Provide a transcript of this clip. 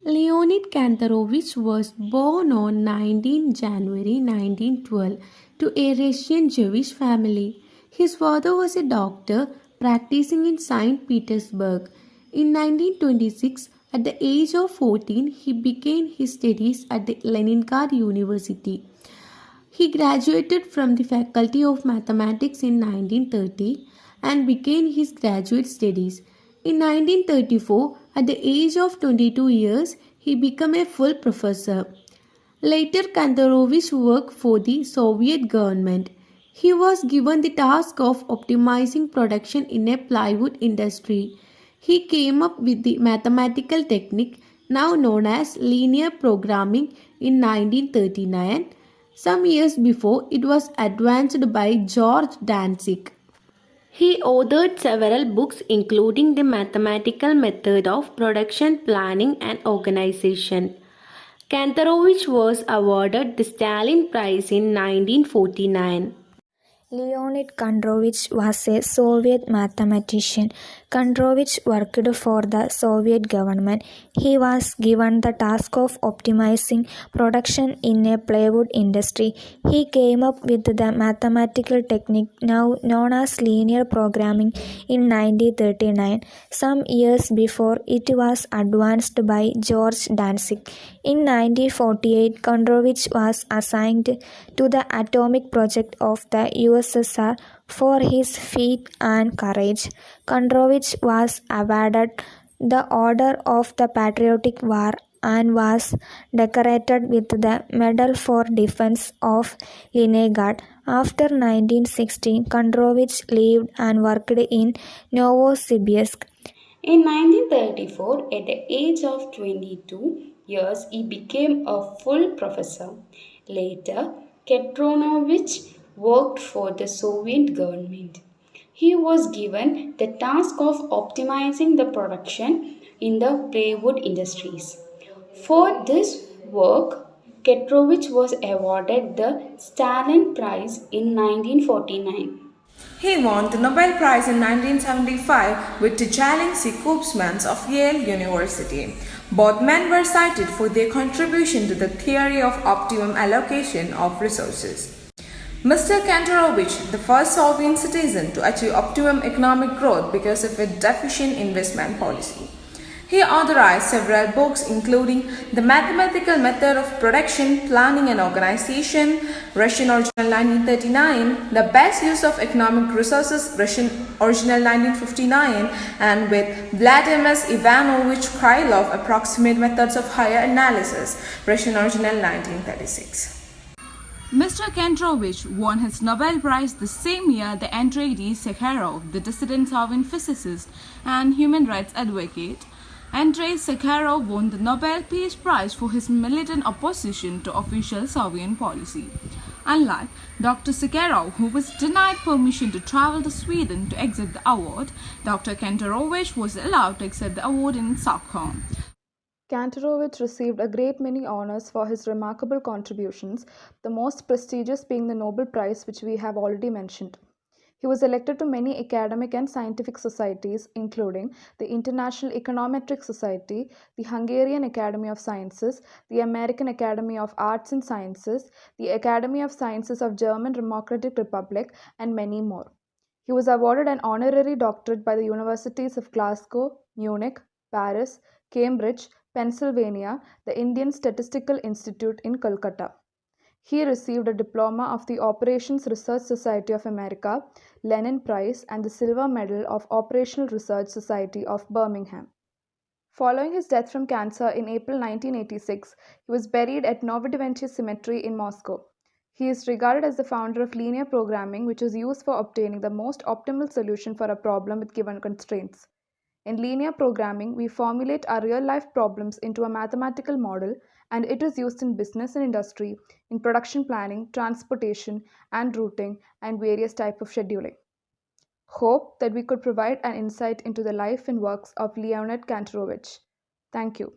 Leonid Kantorovich was born on 19 January 1912 to a Russian Jewish family. His father was a doctor practicing in St. Petersburg. In 1926, at the age of 14, he began his studies at the Leningrad University. He graduated from the Faculty of Mathematics in 1930 and began his graduate studies. In 1934, at the age of 22 years, he became a full professor. Later, Kantorovich worked for the Soviet government. He was given the task of optimizing production in a plywood industry. He came up with the mathematical technique now known as linear programming in 1939. Some years before, it was advanced by George Danzig. He authored several books including The Mathematical Method of Production Planning and Organization. Kantorovich was awarded the Stalin Prize in 1949. Leonid Kondrovich was a Soviet mathematician. Kondrovich worked for the Soviet government. He was given the task of optimizing production in a plywood industry. He came up with the mathematical technique now known as linear programming in 1939. Some years before, it was advanced by George Danzig. In 1948, Kondrovich was assigned to the atomic project of the USSR for his feat and courage. Kondrovich was awarded the Order of the Patriotic War and was decorated with the Medal for Defense of Leningrad. After 1916, Kondrovich lived and worked in Novosibirsk. In 1934, at the age of 22 years, he became a full professor. Later, Ketronovich worked for the Soviet government. He was given the task of optimizing the production in the plywood industries. For this work, Petrovich was awarded the Stalin Prize in 1949. He won the Nobel Prize in 1975 with Tjalin Koopmans of Yale University. Both men were cited for their contribution to the theory of optimum allocation of resources. Mr. Kantorovich, the first Soviet citizen to achieve optimum economic growth because of a deficient investment policy. He authored several books including The Mathematical Method of Production, Planning and Organization, Russian Original 1939, The Best Use of Economic Resources, Russian Original 1959, and with Vladimir Ivanovich Krylov, Approximate Methods of Higher Analysis, Russian Original 1936. Mr. Kantorovich won his Nobel Prize the same year that Andrei Sakharov, the dissident Soviet physicist and human rights advocate, Andrei Sakharov won the Nobel Peace Prize for his militant opposition to official Soviet policy. Unlike Dr. Sakharov, who was denied permission to travel to Sweden to accept the award, Dr. Kantorovich was allowed to accept the award in Stockholm. Kantorovich received a great many honors for his remarkable contributions, the most prestigious being the Nobel Prize, which we have already mentioned. He was elected to many academic and scientific societies, including the International Econometric Society, the Hungarian Academy of Sciences, the American Academy of Arts and Sciences, the Academy of Sciences of German Democratic Republic, and many more. He was awarded an honorary doctorate by the universities of Glasgow, Munich, Paris, Cambridge, Pennsylvania, the Indian Statistical Institute in Kolkata. He received a diploma of the Operations Research Society of America, Lenin Prize, and the Silver Medal of Operational Research Society of Birmingham. Following his death from cancer in April 1986, he was buried at Novodevichy Cemetery in Moscow. He is regarded as the founder of linear programming, which is used for obtaining the most optimal solution for a problem with given constraints. In linear programming, we formulate our real-life problems into a mathematical model, and it is used in business and industry, in production planning, transportation, and routing, and various types of scheduling. Hope that we could provide an insight into the life and works of Leonid Kantorovich. Thank you.